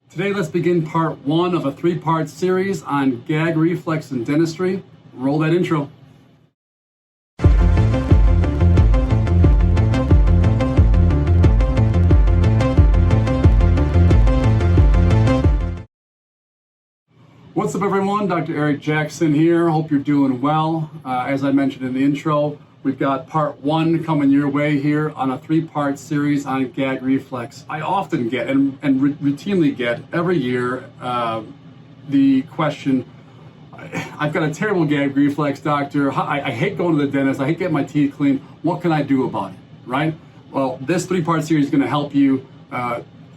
Today, let's begin part one of a three-part series on gag reflex and dentistry. Roll that intro. What's up, everyone? Dr. Eric Jackson here. Hope you're doing well. As I mentioned in the intro, we've got part one coming your way here on a three-part series on gag reflex. I often get and routinely get every year the question, I've got a terrible gag reflex, doctor. I hate going to the dentist. I hate getting my teeth cleaned. What can I do about it, right? Well, this three-part series is going to help you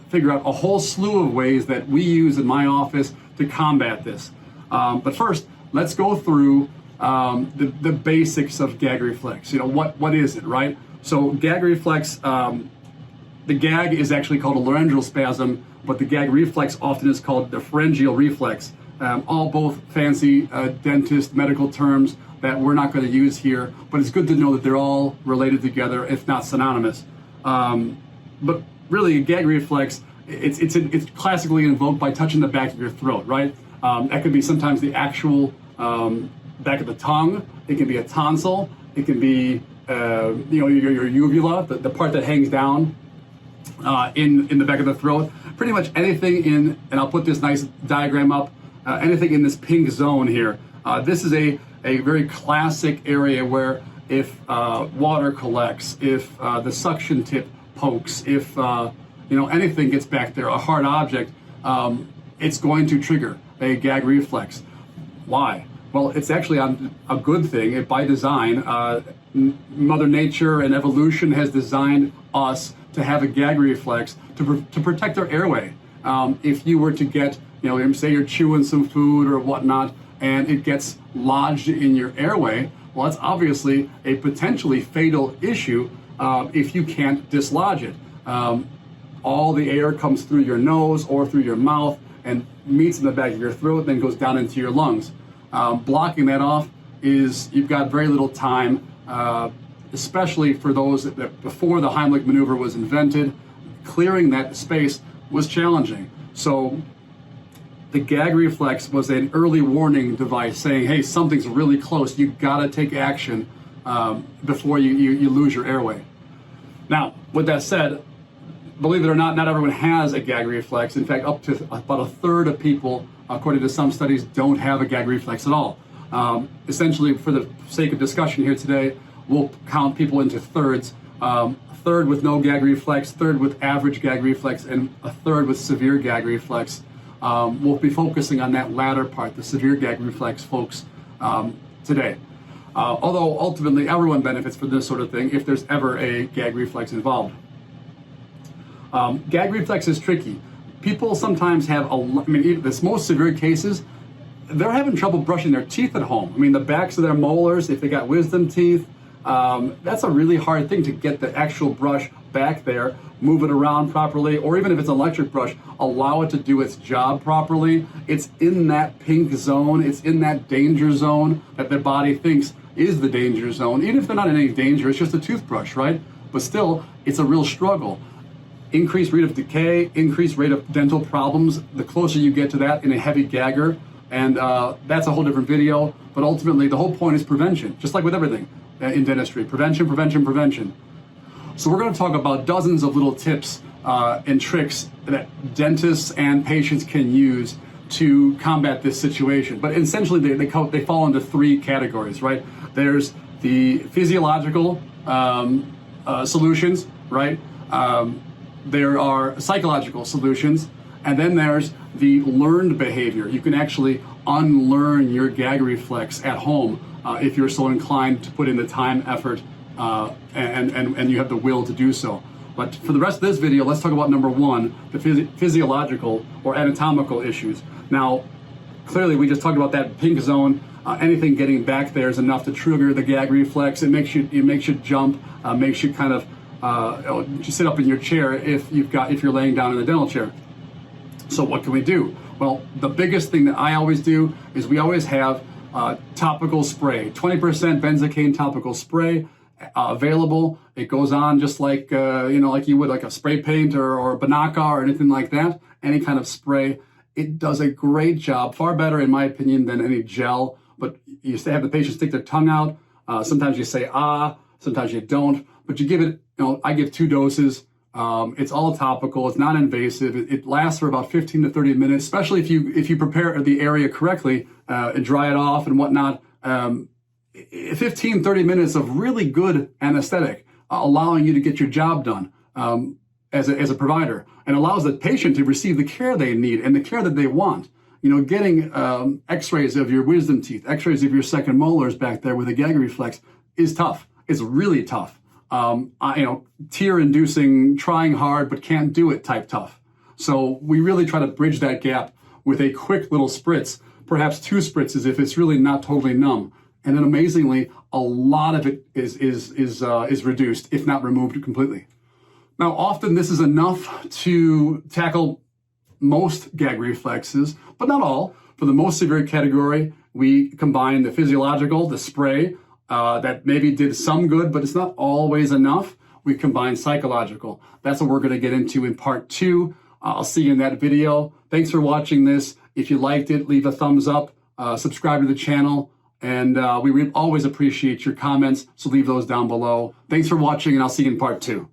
figure out a whole slew of ways that we use in my office to combat this. But first, let's go through the basics of gag reflex. You know, what is it, right? So gag reflex, the gag is actually called a laryngeal spasm, but the gag reflex often is called the pharyngeal reflex. All both fancy dentist medical terms that we're not going to use here, but it's good to know that they're all related together, if not synonymous. But really, gag reflex, it's classically invoked by touching the back of your throat, right? That could be sometimes the actual back of the tongue. It can be a tonsil. It can be your uvula, the part that hangs down in the back of the throat. Pretty much anything in, and I'll put this nice diagram up, anything in this pink zone here. This is a very classic area where if water collects, if the suction tip pokes, if anything gets back there, a hard object, it's going to trigger a gag reflex. Why? Well, it's actually a good thing. By design, Mother Nature and evolution has designed us to have a gag reflex to protect our airway. If you were to get, say you're chewing some food or whatnot, and it gets lodged in your airway, well, that's obviously a potentially fatal issue if you can't dislodge it. All the air comes through your nose or through your mouth and meets in the back of your throat, then goes down into your lungs. Blocking that off you've got very little time, especially for those that before the Heimlich maneuver was invented, clearing that space was challenging. So the gag reflex was an early warning device saying, hey, something's really close. You gotta take action before you lose your airway. Now, with that said, believe it or not everyone has a gag reflex. In fact, up to about a third of people, according to some studies, don't have a gag reflex at all. Essentially, for the sake of discussion here today, we'll count people into thirds. A third with no gag reflex, third with average gag reflex, and a third with severe gag reflex. We'll be focusing on that latter part, the severe gag reflex folks, today. Although ultimately everyone benefits from this sort of thing if there's ever a gag reflex involved. Gag reflex is tricky. People sometimes have even the most severe cases, they're having trouble brushing their teeth at home. The backs of their molars, if they got wisdom teeth, that's a really hard thing to get the actual brush back there, move it around properly, or even if it's an electric brush, allow it to do its job properly. It's in that pink zone, it's in that danger zone that their body thinks is the danger zone. Even if they're not in any danger, it's just a toothbrush, right? But still, it's a real struggle. Increased rate of decay, increased rate of dental problems, the closer you get to that in a heavy gagger, and that's a whole different video, but ultimately the whole point is prevention, just like with everything in dentistry. Prevention, prevention, prevention. So we're going to talk about dozens of little tips and tricks that dentists and patients can use to combat this situation. But essentially they fall into three categories, right? There's the physiological solutions, right? There are psychological solutions, and then there's the learned behavior. You can actually unlearn your gag reflex at home if you're so inclined to put in the time, effort, and you have the will to do so. But for the rest of this video, let's talk about number one, the physiological or anatomical issues. Now, clearly we just talked about that pink zone. Anything getting back there is enough to trigger the gag reflex. It makes you jump, makes you kind of just sit up in your chair if you're laying down in the dental chair. So what can we do? Well, the biggest thing that I always do is we always have topical spray, 20% benzocaine topical spray, available. It goes on just like, like you would like a spray paint or Binaca or anything like that, any kind of spray. It does a great job, far better in my opinion than any gel, but you have the patient stick their tongue out. Sometimes you say, sometimes you don't, but you give it, I give 2 doses. It's all topical. It's non-invasive. It lasts for about 15 to 30 minutes, especially if you prepare the area correctly and dry it off and whatnot. 15, 30 minutes of really good anesthetic, allowing you to get your job done as a provider, and allows the patient to receive the care they need and the care that they want. Getting x-rays of your wisdom teeth, x-rays of your second molars back there with a gag reflex is tough. It's really tough. Tear-inducing, trying hard but can't do it type tough. So we really try to bridge that gap with a quick little spritz, perhaps 2 spritzes if it's really not totally numb. And then amazingly, a lot of it is reduced, if not removed completely. Now, often this is enough to tackle most gag reflexes, but not all. For the most severe category, we combine the physiological, the spray, that maybe did some good, but it's not always enough. We combine psychological. That's what we're going to get into in part 2. I'll see you in that video. Thanks for watching this. If you liked it, leave a thumbs up, subscribe to the channel, and we always appreciate your comments, so leave those down below. Thanks for watching, and I'll see you in part 2.